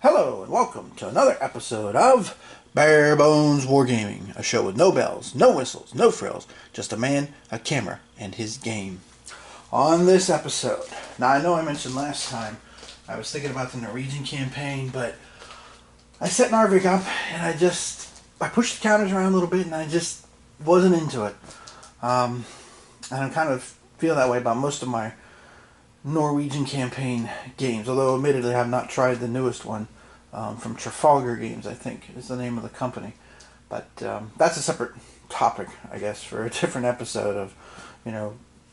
Hello and welcome to another episode of Bare Bones Wargaming, a show with no bells, no whistles, no frills, just a man, a camera, and his game. On this episode, now I know I mentioned last time I was thinking about the Norwegian campaign, but I set Narvik up and I pushed the counters around a little bit and I just wasn't into it. And I kind of feel that way about most of my Norwegian campaign games, although admittedly I have not tried the newest one from Trafalgar Games, I think is the name of the company. But that's a separate topic, I guess, for a different episode of,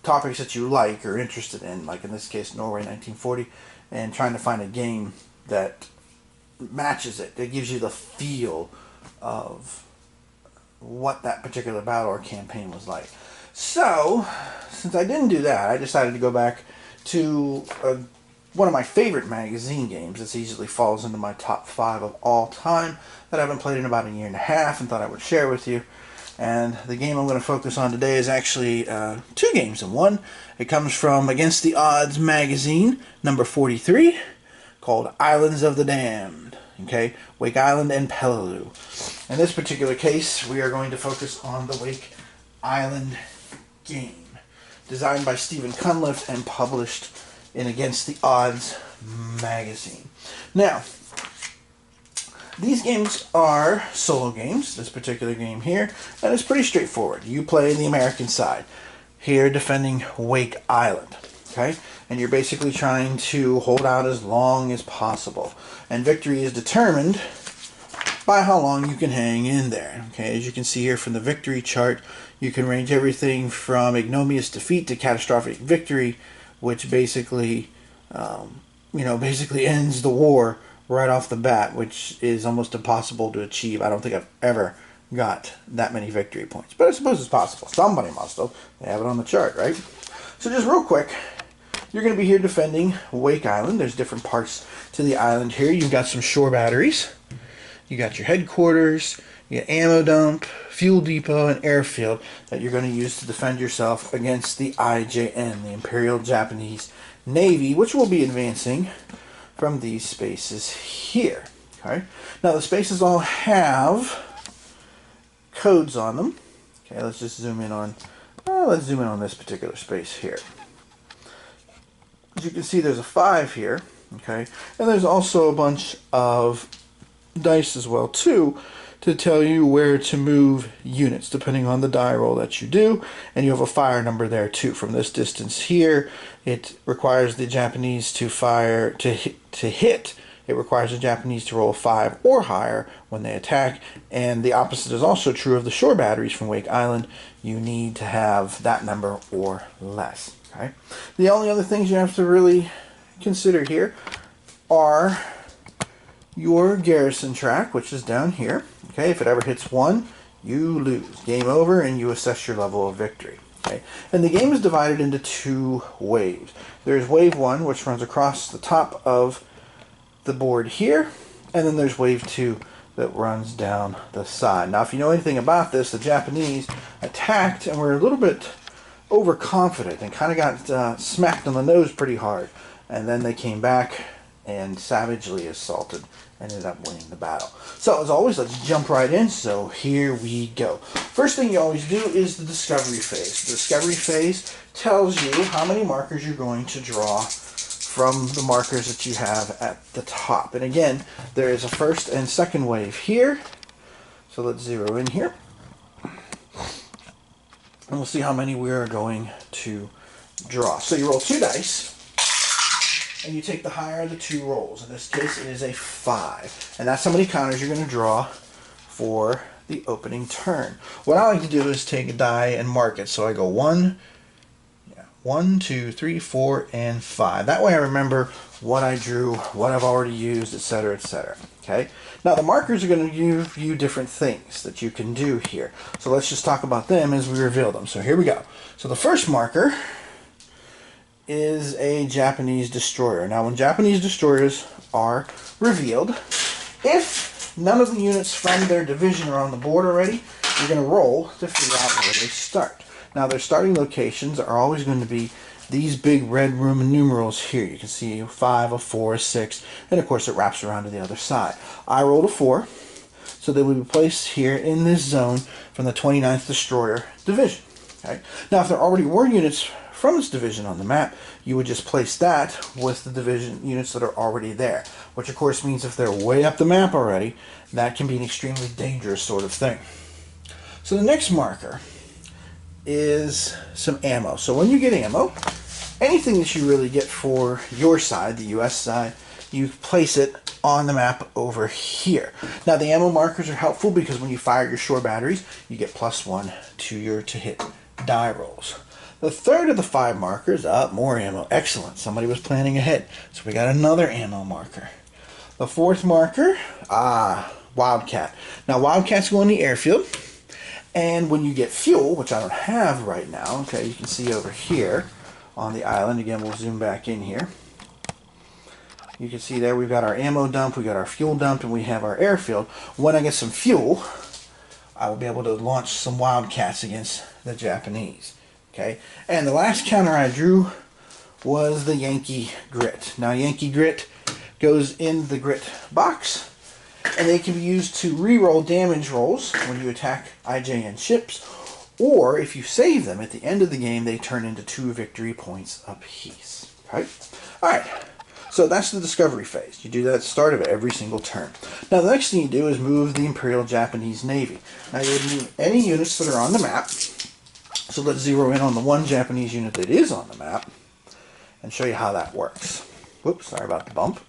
topics that you like or interested in, like in this case Norway 1940, and trying to find a game that matches it, that gives you the feel of what that particular battle or campaign was like. So, since I didn't do that, I decided to go back to one of my favorite magazine games. This easily falls into my top 5 of all time that I haven't played in about a year and a half and thought I would share with you. And the game I'm going to focus on today is actually 2 games in one. It comes from Against the Odds magazine, number 43, called Islands of the Damned. Okay, Wake Island and Peleliu. In this particular case, we are going to focus on the Wake Island game, designed by Stephen Cunliffe and published in Against the Odds magazine. Now, these games are solo games, this particular game here, and it's pretty straightforward. You play the American side, here defending Wake Island, okay? And you're basically trying to hold out as long as possible. And victory is determined by how long you can hang in there. Okay, as you can see here from the victory chart, you can range everything from ignominious defeat to catastrophic victory, which basically, basically ends the war right off the bat, which is almost impossible to achieve. I don't think I've ever got that many victory points, but I suppose it's possible. Somebody must have. They have it on the chart, right? So just real quick, you're going to be here defending Wake Island. There's different parts to the island here. You've got some shore batteries. You got your headquarters, you got ammo dump, fuel depot, and airfield that you're going to use to defend yourself against the IJN, the Imperial Japanese Navy, which will be advancing from these spaces here. Okay. Now the spaces all have codes on them. Okay, let's just zoom in on. Let's zoom in on this particular space here. As you can see, there's a 5 here. Okay, and there's also a bunch of dice as well too, to tell you where to move units depending on the die roll that you do, and you have a fire number there too. From this distance here, it requires the Japanese to fire to hit. It requires the Japanese to roll a 5 or higher when they attack, and the opposite is also true of the shore batteries from Wake Island. You need to have that number or less. Okay. The only other things you have to really consider here are your garrison track, which is down here. Okay, if it ever hits 1, you lose. Game over, and you assess your level of victory. Okay, and the game is divided into 2 waves. There's wave 1, which runs across the top of the board here, and then there's wave 2 that runs down the side. Now, if you know anything about this, the Japanese attacked and were a little bit overconfident and kind of got smacked on the nose pretty hard, and then they came back and savagely assaulted, ended up winning the battle. So as always, let's jump right in. So here we go. First thing you always do is the discovery phase. The discovery phase tells you how many markers you're going to draw from the markers that you have at the top. And again, there is a first and second wave here. So let's zero in here. And we'll see how many we are going to draw. So you roll 2 dice. And you take the higher of the 2 rolls. In this case, it is a 5. And that's how many counters you're going to draw for the opening turn. What I like to do is take a die and mark it. So I go 1, 2, 3, 4, and 5. That way I remember what I drew, what I've already used, etc., etc. Okay? Now the markers are going to give you different things that you can do here. So let's just talk about them as we reveal them. So here we go. So the first marker is a Japanese destroyer. Now, when Japanese destroyers are revealed, if none of the units from their division are on the board already, you're going to roll to figure out where they start. Now, their starting locations are always going to be these big red Roman numerals here. You can see a 5, a 4, a 6, and of course it wraps around to the other side. I rolled a 4, so they will be placed here in this zone from the 29th Destroyer Division. Okay? Now, if there already were units from this division on the map, you would just place that with the division units that are already there, which of course means if they're way up the map already, that can be an extremely dangerous sort of thing. So the next marker is some ammo. So when you get ammo, anything that you really get for your side, the US side, you place it on the map over here. Now the ammo markers are helpful because when you fire your shore batteries, you get +1 to your to hit die rolls. The third of the 5 markers, more ammo. Excellent. Somebody was planning ahead. So we got another ammo marker. The fourth marker, Wildcat. Now Wildcats go in the airfield, and when you get fuel, which I don't have right now, okay, you can see over here on the island. Again, we'll zoom back in here. You can see there we've got our ammo dump, we got our fuel dump, and we have our airfield. When I get some fuel, I will be able to launch some Wildcats against the Japanese. Okay, and the last counter I drew was the Yankee Grit. Now Yankee Grit goes in the grit box, and they can be used to re-roll damage rolls when you attack IJN ships, or if you save them at the end of the game, they turn into 2 victory points apiece. Okay? Alright, so that's the discovery phase. You do that at the start of every single turn. Now the next thing you do is move the Imperial Japanese Navy. Now you would move any units that are on the map. So let's zero in on the one Japanese unit that is on the map and show you how that works. Whoops, sorry about the bump.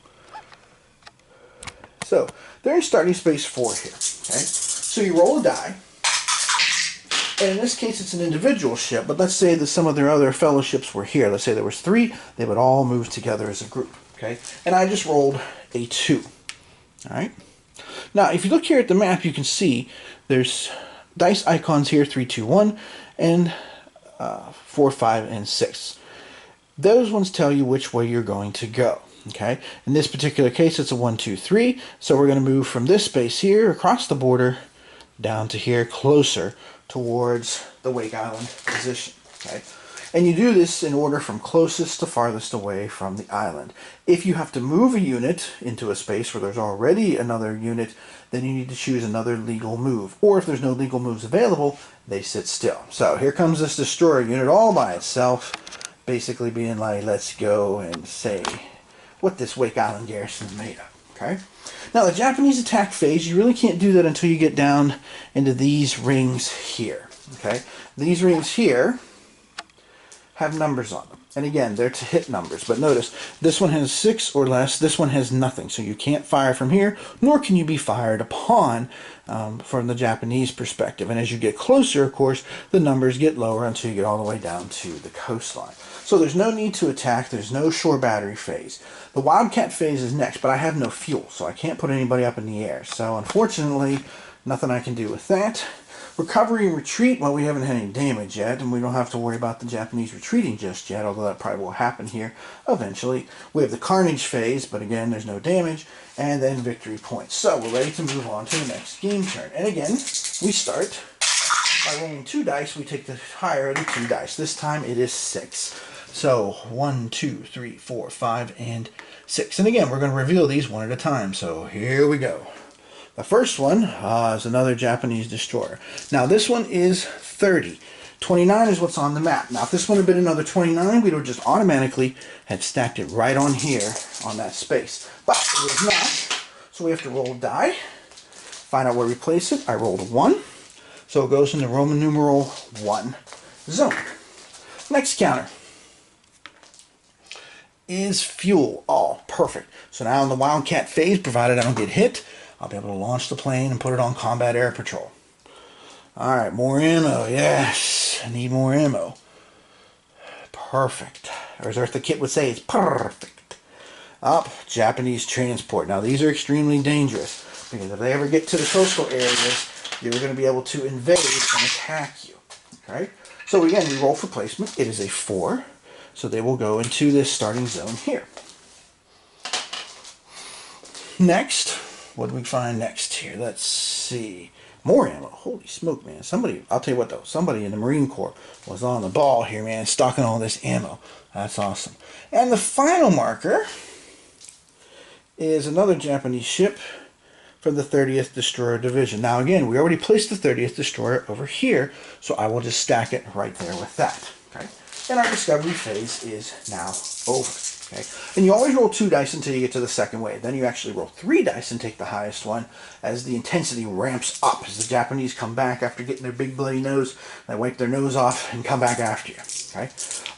So they're in starting space 4 here. Okay, so you roll a die, and in this case it's an individual ship. But let's say that some of their other fellowships were here. Let's say there was 3. They would all move together as a group. Okay, and I just rolled a 2. All right. Now, if you look here at the map, you can see there's dice icons here: 3, 2, 1, and 4, 5, and 6. Those ones tell you which way you're going to go. Okay, in this particular case, it's a 1, 2, 3. So we're going to move from this space here across the border down to here, closer towards the Wake Island position. Okay, and you do this in order from closest to farthest away from the island. If you have to move a unit into a space where there's already another unit, then you need to choose another legal move. Or if there's no legal moves available, they sit still. So here comes this destroyer unit all by itself, basically being like, let's go and say what this Wake Island garrison is made of. Okay. Now the Japanese attack phase, you really can't do that until you get down into these rings here. Okay. These rings here have numbers on them. And again, they're to hit numbers. But notice, this one has 6 or less, this one has nothing. So you can't fire from here, nor can you be fired upon from the Japanese perspective. And as you get closer, of course, the numbers get lower until you get all the way down to the coastline. So there's no need to attack, there's no shore battery phase. The Wildcat phase is next, but I have no fuel, so I can't put anybody up in the air. So unfortunately, nothing I can do with that. Recovery and retreat, well, we haven't had any damage yet, and we don't have to worry about the Japanese retreating just yet, although that probably will happen here eventually. We have the Carnage phase, but again, there's no damage, and then victory points. So we're ready to move on to the next game turn. And again, we start by rolling 2 dice. We take the higher of the 2 dice. This time it is 6. So 1, 2, 3, 4, 5, and 6. And again, we're going to reveal these one at a time. So here we go. The first one is another Japanese destroyer. Now this one is 30. 29 is what's on the map. Now if this one had been another 29, we would just automatically have stacked it right on here on that space. But it was not, so we have to roll a die, find out where we place it. I rolled a 1, so it goes in the Roman numeral 1 zone. Next counter is fuel. Oh, perfect. So now in the Wildcat phase, provided I don't get hit, I'll be able to launch the plane and put it on combat air patrol. Alright, more ammo. Yes, I need more ammo. Perfect. Or as Eartha Kitt would say, it's perfect. Up, Japanese transport. Now these are extremely dangerous, because if they ever get to the coastal areas, you're going to be able to invade and attack you. Okay? So again, we roll for placement. It is a 4. So they will go into this starting zone here. Next, what do we find next here? Let's see. More ammo. Holy smoke, man. Somebody, I'll tell you what though, somebody in the Marine Corps was on the ball here, man, stocking all this ammo. That's awesome. And the final marker is another Japanese ship from the 30th Destroyer Division. Now again, we already placed the 30th Destroyer over here, so I will just stack it right there with that. Okay? And our discovery phase is now over. Okay? And you always roll 2 dice until you get to the second wave. Then you actually roll 3 dice and take the highest one as the intensity ramps up. As the Japanese come back after getting their big bloody nose, they wipe their nose off and come back after you. Okay?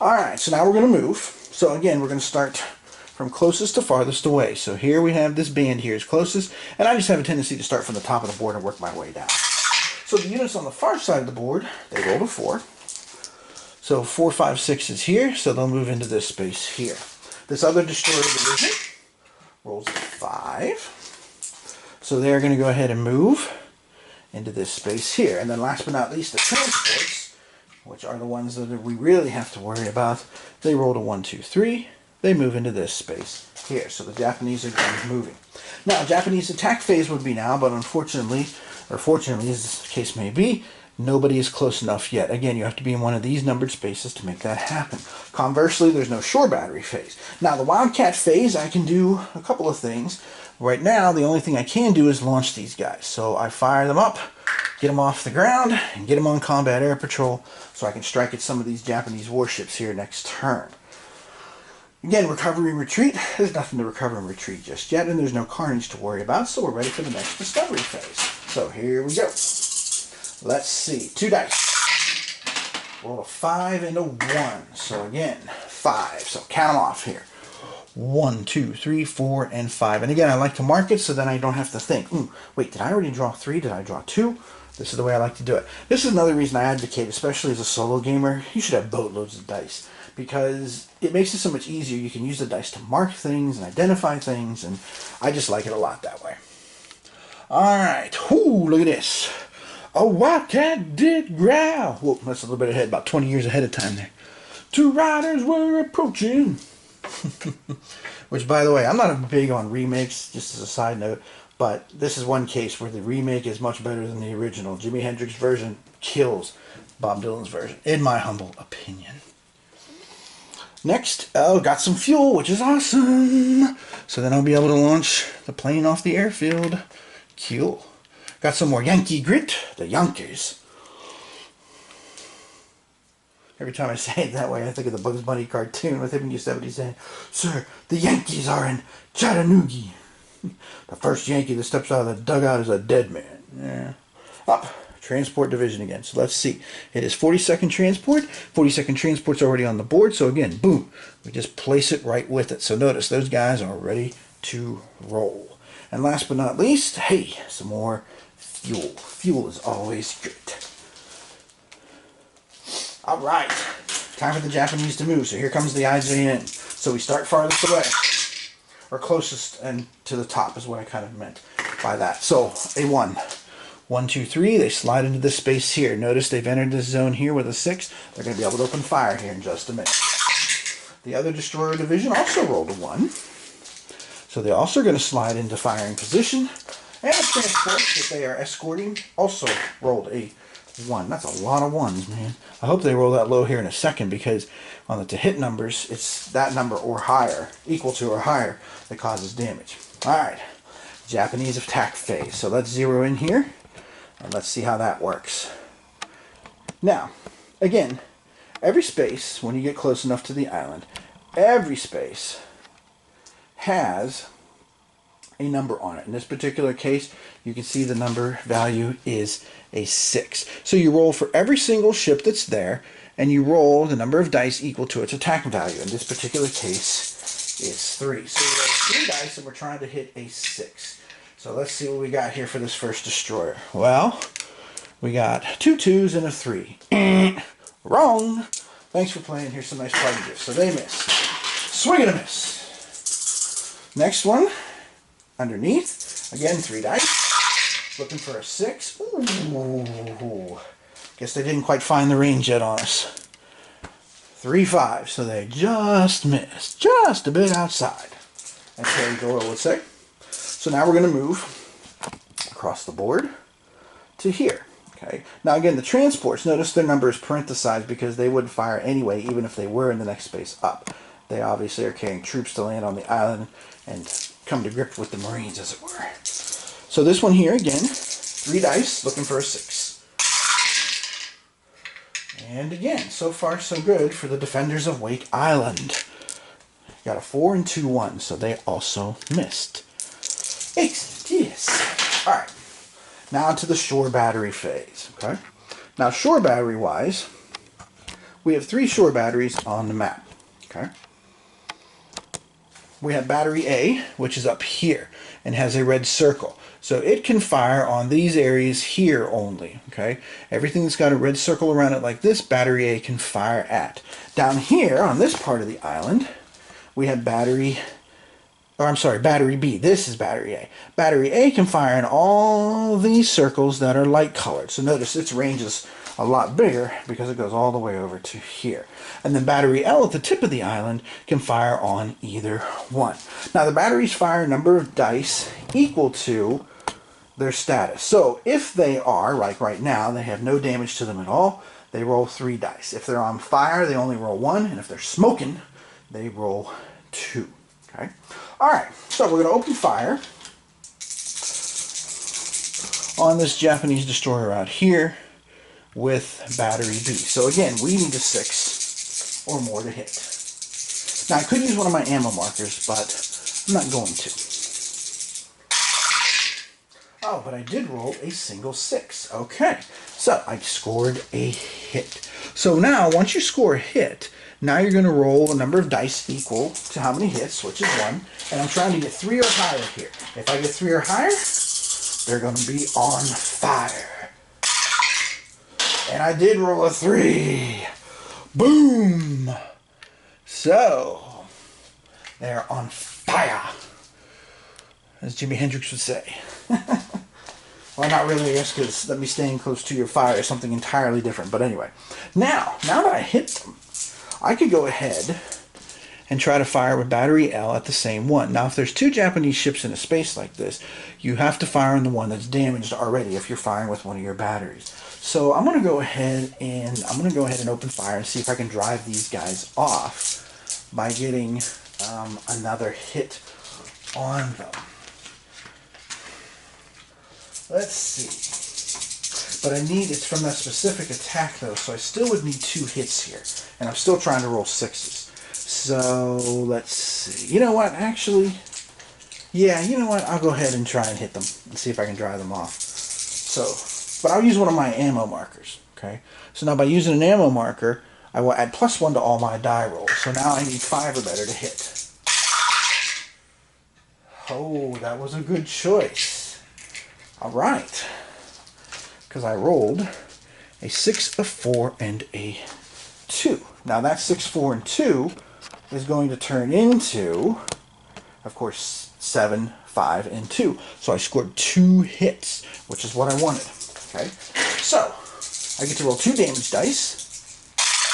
Alright, so now we're going to move. So again, we're going to start from closest to farthest away. So here we have this band here is closest, and I just have a tendency to start from the top of the board and work my way down. So the units on the far side of the board, they roll a 4. So 4, 5, 6 is here, so they'll move into this space here. This other Destroyer Division rolls a 5. So they're going to go ahead and move into this space here. And then last but not least, the transports, which are the ones that we really have to worry about, they rolled a 1, 2, 3. They move into this space here. So the Japanese are done moving. Now, Japanese attack phase would be now, but unfortunately, or fortunately, as the case may be, nobody is close enough yet. Again, you have to be in one of these numbered spaces to make that happen. Conversely, there's no shore battery phase. Now, the Wildcat phase, I can do a couple of things. Right now, the only thing I can do is launch these guys. So I fire them up, get them off the ground, and get them on combat air patrol so I can strike at some of these Japanese warships here next turn. Again, recovery and retreat. There's nothing to recover and retreat just yet, and there's no carnage to worry about, so we're ready for the next discovery phase. So here we go. Let's see. 2 dice. Roll a 5 and a 1. So again, 5. So count them off here. 1, 2, 3, 4, and 5. And again, I like to mark it so then I don't have to think, wait, did I already draw 3? Did I draw 2? This is the way I like to do it. This is another reason I advocate, especially as a solo gamer, you should have boatloads of dice. Because it makes it so much easier. You can use the dice to mark things and identify things, and I just like it a lot that way. Alright, look at this. A wildcat did growl. Whoa, that's a little bit ahead, about 20 years ahead of time there. 2 riders were approaching. Which, by the way, I'm not big on remakes, just as a side note, but this is one case where the remake is much better than the original. Jimi Hendrix's version kills Bob Dylan's version, in my humble opinion. Next, got some fuel, which is awesome. So then I'll be able to launch the plane off the airfield. Cool. Got some more Yankee grit, the Yonkers. Every time I say it that way, I think of the Bugs Bunny cartoon with him in Yosemite saying, "Sir, the Yankees are in Chattanooga." The first Yankee that steps out of the dugout is a dead man. Yeah. Up. Transport division again. So let's see. It is 42nd transport. 42nd transport's already on the board. So again, boom. We just place it right with it. So notice those guys are ready to roll. And last but not least, hey, some more fuel. Fuel is always good. Alright. Time for the Japanese to move. So here comes the IJN. So we start farthest away. Or closest and to the top is what I kind of meant by that. So a 1. 1, 2, 3, they slide into this space here. Notice they've entered this zone here with a 6. They're going to be able to open fire here in just a minute. The other Destroyer Division also rolled a 1. So they're also going to slide into firing position. And the transport that they are escorting also rolled a 1. That's a lot of 1s, man. I hope they roll that low here in a second, because on the to-hit numbers, it's that number or higher, equal to or higher, that causes damage. Alright, Japanese attack phase. So let's zero in here. And let's see how that works. Now, again, every space, when you get close enough to the island, every space has a number on it. In this particular case, you can see the number value is a 6. So you roll for every single ship that's there, and you roll the number of dice equal to its attack value. In this particular case, it's 3. So we roll 3 dice, and we're trying to hit a 6. So let's see what we got here for this first destroyer. Well, we got 2 2s and a 3. Wrong. Thanks for playing. Here's some nice party gifts. So they missed. Swing and a miss. Next one, underneath. Again, 3 dice. Looking for a 6. Ooh. Guess they didn't quite find the range yet on us. 3 5. So they just missed. Just a bit outside. As Harry Doyle would say. So now we're going to move across the board to here. Okay. Now again, the transports, notice their number is parenthesized because they wouldn't fire anyway, even if they were in the next space up. They obviously are carrying troops to land on the island and come to grip with the Marines, as it were. So this one here, again, 3 dice, looking for a 6. And again, so far so good for the defenders of Wake Island. Got a 4 and 2 1, so they also missed. Excellent, yes. All right. Now to the shore battery phase, okay? Now shore battery wise, we have 3 shore batteries on the map, okay? We have battery A, which is up here and has a red circle. So it can fire on these areas here only, okay? Everything that's got a red circle around it like this, battery A can fire at. Down here on this part of the island, we have battery B. This is battery A. Battery A can fire in all these circles that are light colored. So notice its range is a lot bigger because it goes all the way over to here. And then battery L at the tip of the island can fire on either one. Now the batteries fire a number of dice equal to their status. So if they are, like right now, they have no damage to them at all, they roll 3 dice. If they're on fire, they only roll 1. And if they're smoking, they roll 2. Okay. Alright, so we're going to open fire on this Japanese destroyer out here with battery B. So again, we need a 6 or more to hit. Now I could use one of my ammo markers, but I'm not going to. Oh, but I did roll a single 6. Okay, so I scored a hit. So now, once you score a hit, now you're going to roll a number of dice equal to how many hits, which is 1. And I'm trying to get 3 or higher here. If I get 3 or higher, they're going to be on fire. And I did roll a 3. Boom! So, they're on fire, as Jimi Hendrix would say. Well, not really, I guess, because that me staying close to your fire is something entirely different. But anyway, now that I hit them, I could go ahead and try to fire with battery L at the same one. Now, if there's 2 Japanese ships in a space like this, you have to fire on the one that's damaged already if you're firing with one of your batteries. So I'm going to go ahead and open fire and see if I can drive these guys off by getting another hit on them. Let's see. But it's from that specific attack though, so I still would need 2 hits here. And I'm still trying to roll 6s. So, let's see. You know what, actually, yeah, you know what, I'll go ahead and try and hit them and see if I can drive them off. So, but I'll use one of my ammo markers, okay? So now by using an ammo marker, I will add +1 to all my die rolls. So now I need 5 or better to hit. Oh, that was a good choice. All right, because I rolled a 6, a 4, and a 2. Now that 6, 4, and 2 is going to turn into, of course, 7, 5, and 2. So I scored 2 hits, which is what I wanted. Okay, so I get to roll 2 damage dice,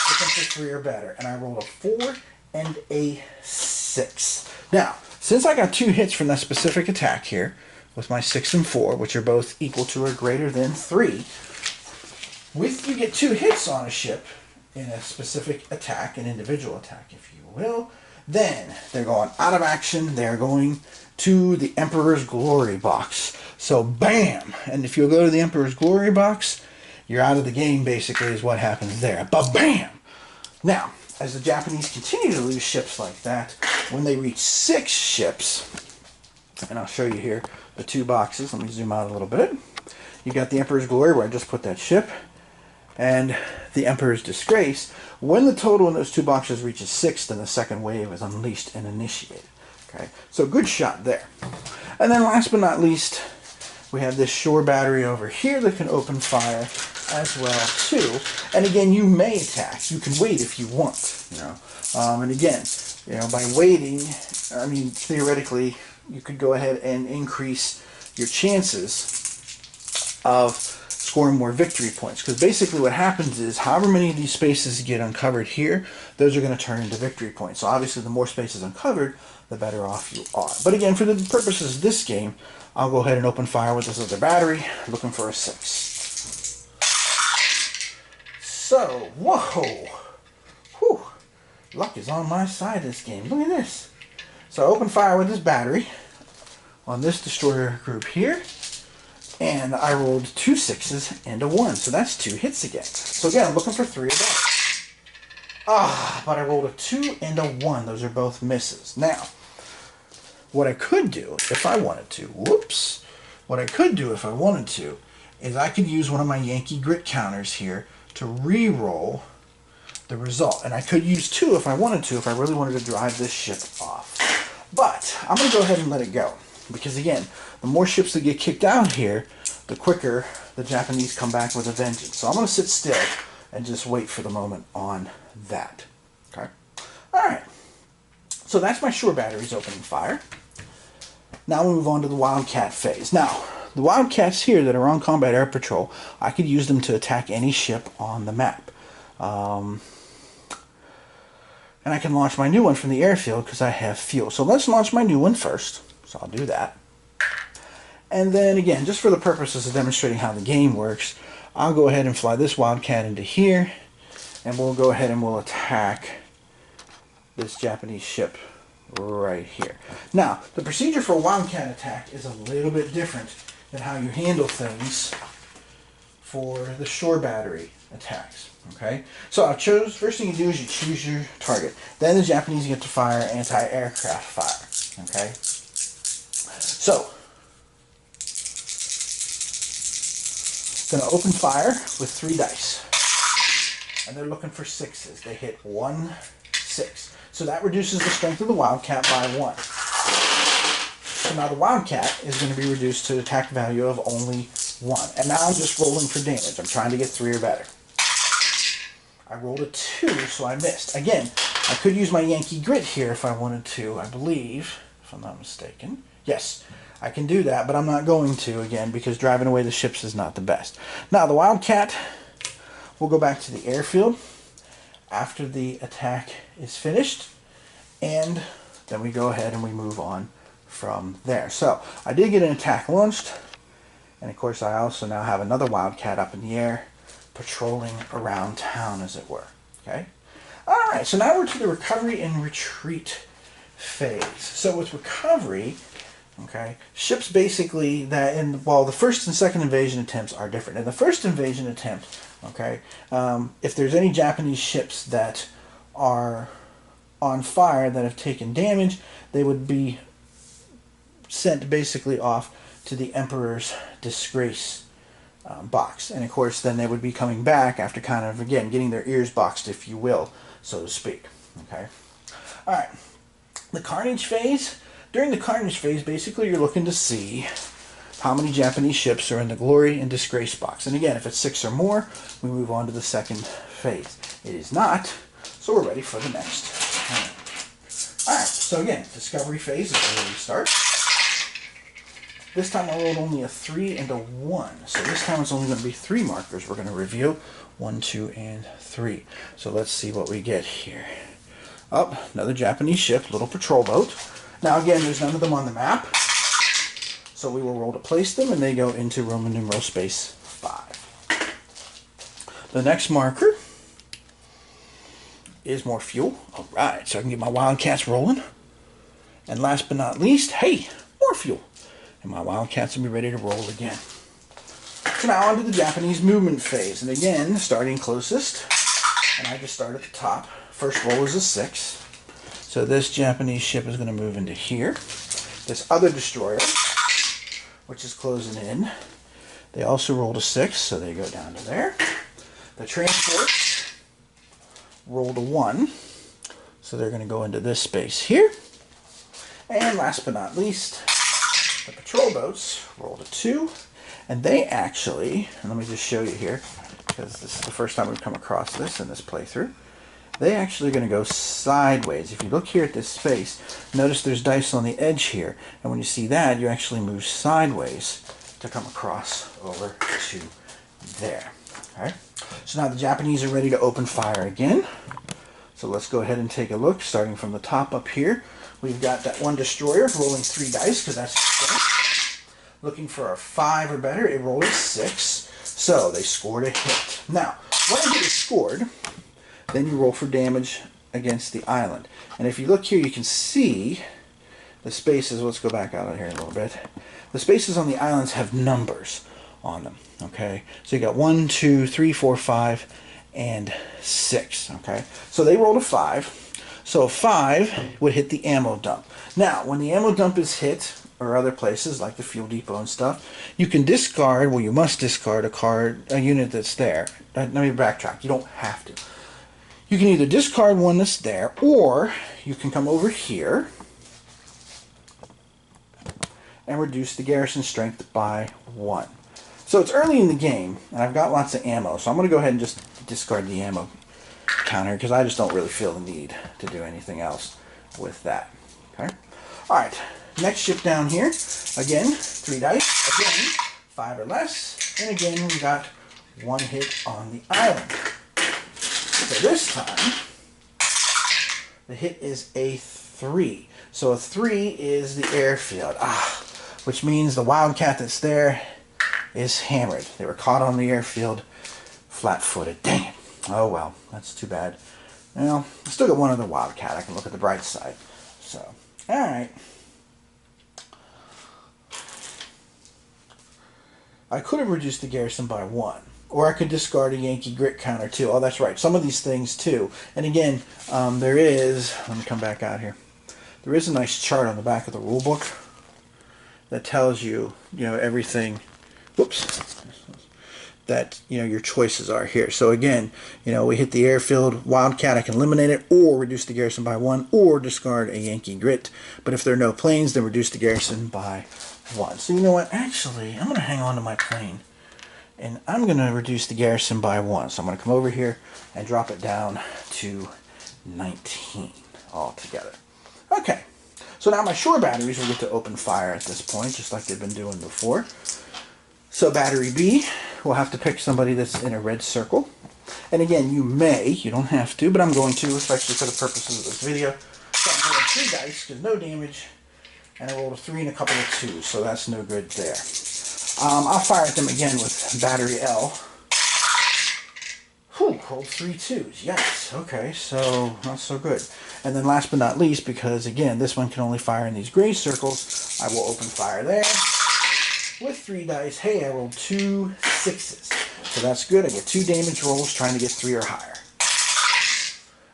looking for 3 or better, and I rolled a 4 and a 6. Now, since I got 2 hits from that specific attack here, with my 6 and 4, which are both equal to or greater than 3, you get 2 hits on a ship in a specific attack, an individual attack, if you will, then they're going out of action. They're going to the Emperor's Glory box. So, bam! And if you'll go to the Emperor's Glory box, you're out of the game, basically, is what happens there. But bam! Now, as the Japanese continue to lose ships like that, when they reach 6 ships, and I'll show you here the 2 boxes. Let me zoom out a little bit. You got the Emperor's Glory, where I just put that ship, and the Emperor's Disgrace. When the total in those 2 boxes reaches 6, then the second wave is unleashed and initiated. Okay, so good shot there. And then last but not least, we have this shore battery over here that can open fire as well too. And again, you may attack. You can wait if you want. And again, by waiting, I mean theoretically, you could go ahead and increase your chances of scoring more victory points. Because basically what happens is, however many of these spaces get uncovered here, those are going to turn into victory points. So obviously the more spaces uncovered, the better off you are. But again, for the purposes of this game, I'll go ahead and open fire with this other battery, looking for a 6. So, whoa. Whew. Luck is on my side this game. Look at this. So I opened fire with this battery on this destroyer group here. And I rolled 2 6s and a 1. So that's 2 hits again. So again, I'm looking for 3 or better. But I rolled a 2 and a 1. Those are both misses. Now, what I could do if I wanted to, what I could do if I wanted to, is I could use one of my Yankee grit counters here to re-roll the result. And I could use 2 if I wanted to, if I really wanted to drive this ship off. But I'm going to go ahead and let it go. Because again, the more ships that get kicked out here, the quicker the Japanese come back with a vengeance. So I'm going to sit still and just wait for the moment on that. Okay? Alright. So that's my shore batteries opening fire. Now we move on to the Wildcat phase. Now, the Wildcats here that are on combat air patrol, I could use them to attack any ship on the map. And I can launch my new one from the airfield because I have fuel. So let's launch my new one first. So I'll do that. And then again, just for the purposes of demonstrating how the game works, I'll go ahead and fly this Wildcat into here. And we'll go ahead and we'll attack this Japanese ship right here. Now, the procedure for a Wildcat attack is a little bit different than how you handle things for the shore battery attacks. Okay, so first thing you do is you choose your target. Then the Japanese get to fire anti-aircraft fire. Okay, so going to open fire with 3 dice, and they're looking for 6s. They hit 1, 6. So that reduces the strength of the Wildcat by 1. So now the Wildcat is going to be reduced to attack value of only 1. And now I'm just rolling for damage. I'm trying to get 3 or better. I rolled a 2, so I missed. Again, I could use my Yankee grit here if I wanted to, I believe, if I'm not mistaken. Yes, I can do that, but I'm not going to, again, because driving away the ships is not the best. Now, the Wildcat will go back to the airfield after the attack is finished, and then we go ahead and we move on from there. So, I did get an attack launched, and of course I also now have another Wildcat up in the air, patrolling around town, as it were. Okay? Alright, so now we're to the recovery and retreat phase. So with recovery, okay, ships basically that the first and second invasion attempts are different. In the first invasion attempt, okay, if there's any Japanese ships that are on fire that have taken damage, they would be sent basically off to the Emperor's disgrace box. And of course then they would be coming back after kind of, again, getting their ears boxed, if you will, so to speak. Okay. Alright. The Carnage phase. During the Carnage phase, basically you're looking to see how many Japanese ships are in the Glory and Disgrace box. And again, if it's 6 or more, we move on to the second phase. It is not, so we're ready for the next. Alright, so again, Discovery phase is where we start. This time I rolled only a 3 and a 1. So this time it's only going to be 3 markers we're going to review. 1, 2, and 3. So let's see what we get here. Up, another Japanese ship, little patrol boat. Now again, there's none of them on the map. So we will roll to place them, and they go into Roman numeral space 5. The next marker is more fuel. Alright, so I can get my Wildcats rolling. And last but not least, hey, more fuel. And my Wildcats will be ready to roll again. So now on to the Japanese movement phase. And again, starting closest. And I just start at the top. First roll is a 6. So this Japanese ship is going to move into here. This other destroyer, which is closing in, they also rolled a 6, so they go down to there. The transports rolled a 1, so they're going to go into this space here. And last but not least, the patrol boats rolled a 2, and they actually, and let me just show you here, because this is the first time we've come across this in this playthrough, they actually are going to go sideways. If you look here at this space, notice there's dice on the edge here, and when you see that, you actually move sideways to come across over to there. Alright, so now the Japanese are ready to open fire again. So let's go ahead and take a look, starting from the top up here. We've got that one destroyer rolling 3 dice, because that's strength. Looking for a 5 or better, it rolled a 6. So they scored a hit. Now, When a hit is scored, then you roll for damage against the island. And if you look here, you can see the spaces. Let's go back out of here a little bit. The spaces on the islands have numbers on them. Okay, so you got 1, 2, 3, 4, 5, and 6. Okay, so they rolled a 5. So a 5 would hit the ammo dump. Now, when the ammo dump is hit, or other places like the fuel depot and stuff, you can discard, well, you must discard a unit that's there. Let me backtrack. You don't have to. You can either discard one that's there, or you can come over here and reduce the garrison strength by 1. So it's early in the game, and I've got lots of ammo, so I'm going to go ahead and just discard the ammo counter, because I just don't really feel the need to do anything else with that. Okay. Alright, next ship down here. Again, 3 dice. Again, 5 or less. And again, we got 1 hit on the island. So this time, the hit is a 3. So a 3 is the airfield. Which means the wildcat that's there is hammered. They were caught on the airfield flat-footed. Dang it. Oh well, that's too bad. Well, I still got one other wildcat. I can look at the bright side. So, alright. I could have reduced the garrison by 1. Or I could discard a Yankee grit counter too. Oh, that's right. Some of these things too. And again, there is, let me come back out here. There is a nice chart on the back of the rule book that tells you, everything. Whoops. That, your choices are here. So again, we hit the airfield, wildcat, I can eliminate it, or reduce the garrison by 1, or discard a Yankee grit. But if there are no planes, then reduce the garrison by 1. So you know what? Actually, I'm going to hang on to my plane. And I'm going to reduce the garrison by 1. So I'm going to come over here and drop it down to 19 altogether. Okay. So now my shore batteries will get to open fire at this point, just like they've been doing before. So battery B, we'll have to pick somebody that's in a red circle. And again, you don't have to, but I'm going to, especially for the purposes of this video. So I'm rolling 3 dice, because no damage. And I rolled a 3 and a couple of 2s, so that's no good there. I'll fire at them again with battery L. Whew, rolled 3 2s. Yes, okay, so not so good. And then last but not least, because again, this one can only fire in these gray circles, I will open fire there. With 3 dice, hey, I rolled 2 6s. So that's good. I get 2 damage rolls trying to get 3 or higher.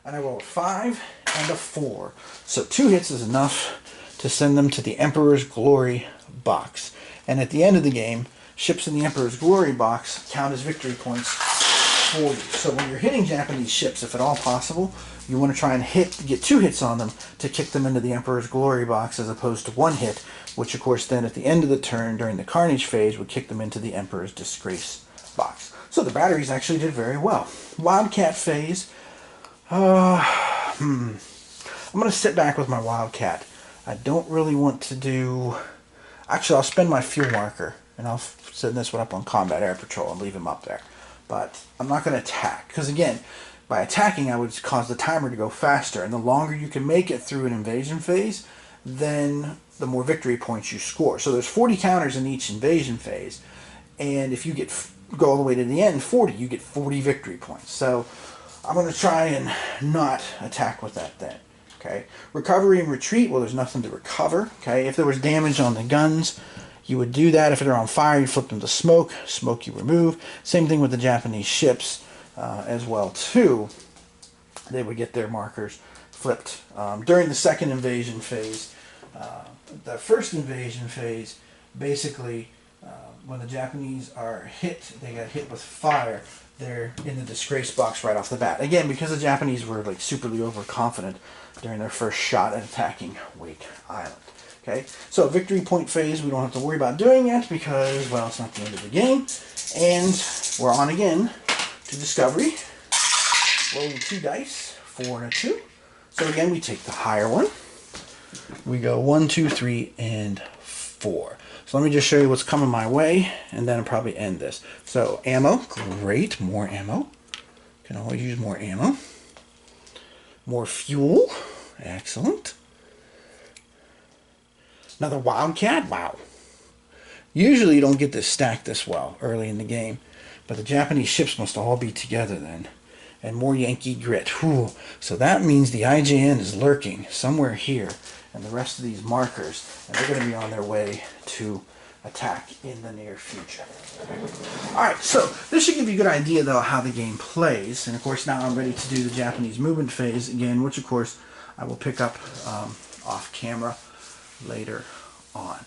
And I rolled a 5 and a 4. So 2 hits is enough to send them to the Emperor's Glory box. And at the end of the game, ships in the Emperor's Glory box count as victory points for you. So when you're hitting Japanese ships, if at all possible, you want to try and get 2 hits on them to kick them into the Emperor's Glory box, as opposed to 1 hit, which of course then at the end of the turn during the Carnage phase would kick them into the Emperor's Disgrace box. So the batteries actually did very well. Wildcat phase. I'm going to sit back with my Wildcat. I don't really want to do... Actually, I'll spend my fuel marker, and I'll send this one up on Combat Air Patrol and leave him up there. But I'm not going to attack, because again, by attacking I would cause the timer to go faster, and the longer you can make it through an invasion phase, then the more victory points you score. So there's 40 counters in each invasion phase, and if you go all the way to the end, 40, you get 40 victory points. So I'm going to try and not attack with that then. Okay. Recovery and retreat, well, there's nothing to recover. Okay. If there was damage on the guns, you would do that. If they're on fire, you flip them to smoke. Smoke you remove. Same thing with the Japanese ships as well, too. They would get their markers flipped. During the second invasion phase, the first invasion phase, basically, when the Japanese are hit, they got hit with fire, they're in the disgrace box right off the bat. Again, because the Japanese were like superly overconfident during their first shot at attacking Wake Island. Okay, so victory point phase we don't have to worry about doing yet because, well, it's not the end of the game. And we're on again to Discovery. Rolling 2 dice, 4 and a 2. So again, we take the higher one. We go 1, 2, 3, and 4. So let me just show you what's coming my way, and then I'll probably end this. So ammo, great, more ammo. Can always use more ammo. More fuel, excellent. Another Wildcat, wow. Usually you don't get this stacked this well early in the game. But the Japanese ships must all be together then. And more Yankee grit. Whew. So that means the IJN is lurking somewhere here, and the rest of these markers, and they're going to be on their way to attack in the near future. Alright, so this should give you a good idea, though, how the game plays. And, of course, now I'm ready to do the Japanese movement phase again, which, of course, I will pick up off camera later on.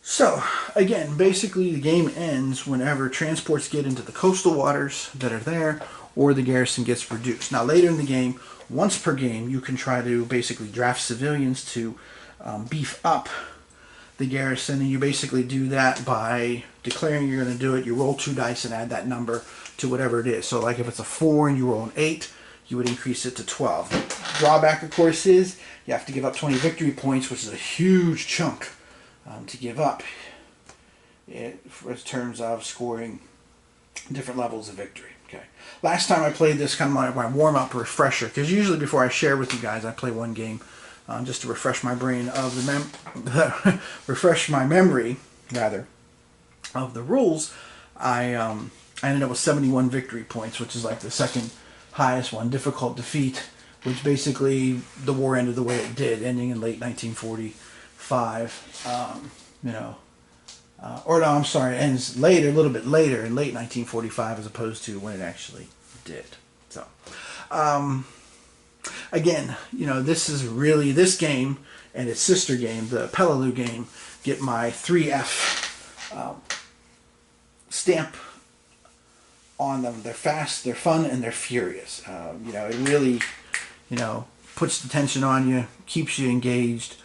So, again, basically the game ends whenever transports get into the coastal waters that are there, or the garrison gets reduced. Now, later in the game, once per game, you can try to basically draft civilians to beef up the garrison, and you basically do that by declaring you're going to do it. You roll 2 dice and add that number to whatever it is. So, like if it's a 4 and you roll an 8, you would increase it to 12. The drawback, of course, is you have to give up 20 victory points, which is a huge chunk to give up in terms of scoring different levels of victory. Okay. Last time I played this, kind of my warm-up refresher, because usually before I share with you guys, I play one game just to refresh my brain of the refresh my memory rather of the rules. I ended up with 71 victory points, which is like the second highest one. Difficult defeat, which basically the war ended the way it did, ending in late 1945. Or no, I'm sorry, it ends later, a little bit later, in late 1945, as opposed to when it actually did. So, again, this is really, this game and its sister game, the Peleliu game, get my 3F stamp on them. They're fast, they're fun, and they're furious. It really, puts the tension on you, keeps you engaged.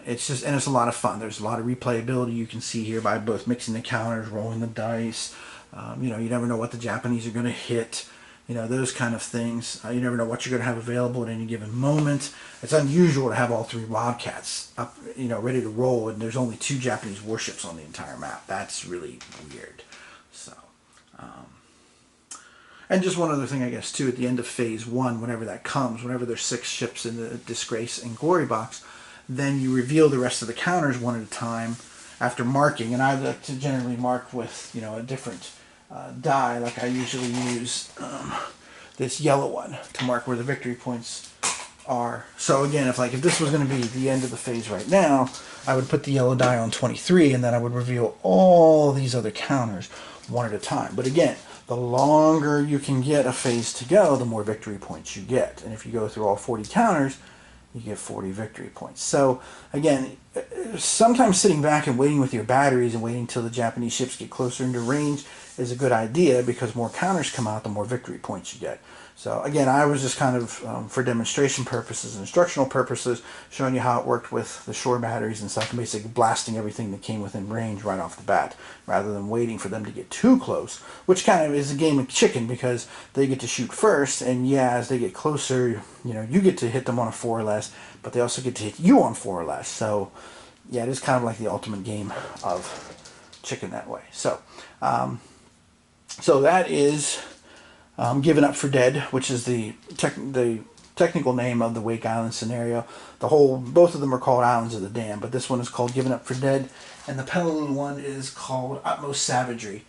It's a lot of fun. There's a lot of replayability you can see here by both mixing the counters, rolling the dice. You never know what the Japanese are going to hit. Those kind of things. You never know what you're going to have available at any given moment. It's unusual to have all 3 Wildcats up, ready to roll, and there's only 2 Japanese warships on the entire map. That's really weird. So, and just one other thing, I guess, too, at the end of Phase 1, whenever that comes, whenever there's 6 ships in the Disgrace and Glory box, then you reveal the rest of the counters one at a time after marking. And I like to generally mark with, a different die. Like I usually use this yellow one to mark where the victory points are. So again, if this was going to be the end of the phase right now, I would put the yellow die on 23, and then I would reveal all these other counters one at a time. But again, the longer you can get a phase to go, the more victory points you get. And if you go through all 40 counters, you get 40 victory points. So again, sometimes sitting back and waiting with your batteries and waiting until the Japanese ships get closer into range is a good idea, because more counters come out, the more victory points you get. So again, I was just kind of, for demonstration purposes and instructional purposes, showing you how it worked with the shore batteries and stuff, and basically blasting everything that came within range right off the bat, rather than waiting for them to get too close, which kind of is a game of chicken, because they get to shoot first, and yeah, as they get closer, you get to hit them on a 4 or less, but they also get to hit you on 4 or less. So yeah, it is kind of like the ultimate game of chicken that way. So, so that is Given Up for Dead, which is the technical name of the Wake Island scenario. Both of them are called Islands of the Dam, but this one is called Given Up for Dead, and the Peleliu one is called Utmost Savagery.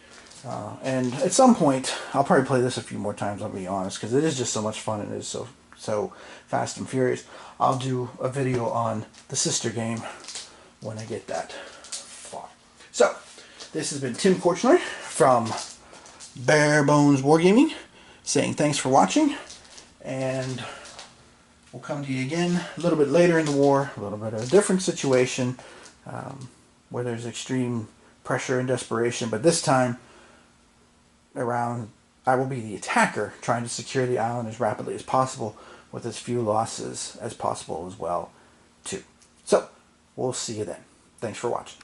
And at some point, I'll probably play this a few more times, I'll be honest, because it is just so much fun, and it is so fast and furious. I'll do a video on the sister game when I get that far. So, this has been Tim Korchner from Bare Bones Wargaming, saying thanks for watching, and we'll come to you again a little bit later in the war, a little bit of a different situation, where there's extreme pressure and desperation, but this time around I will be the attacker, trying to secure the island as rapidly as possible with as few losses as possible as well, too. So, we'll see you then. Thanks for watching.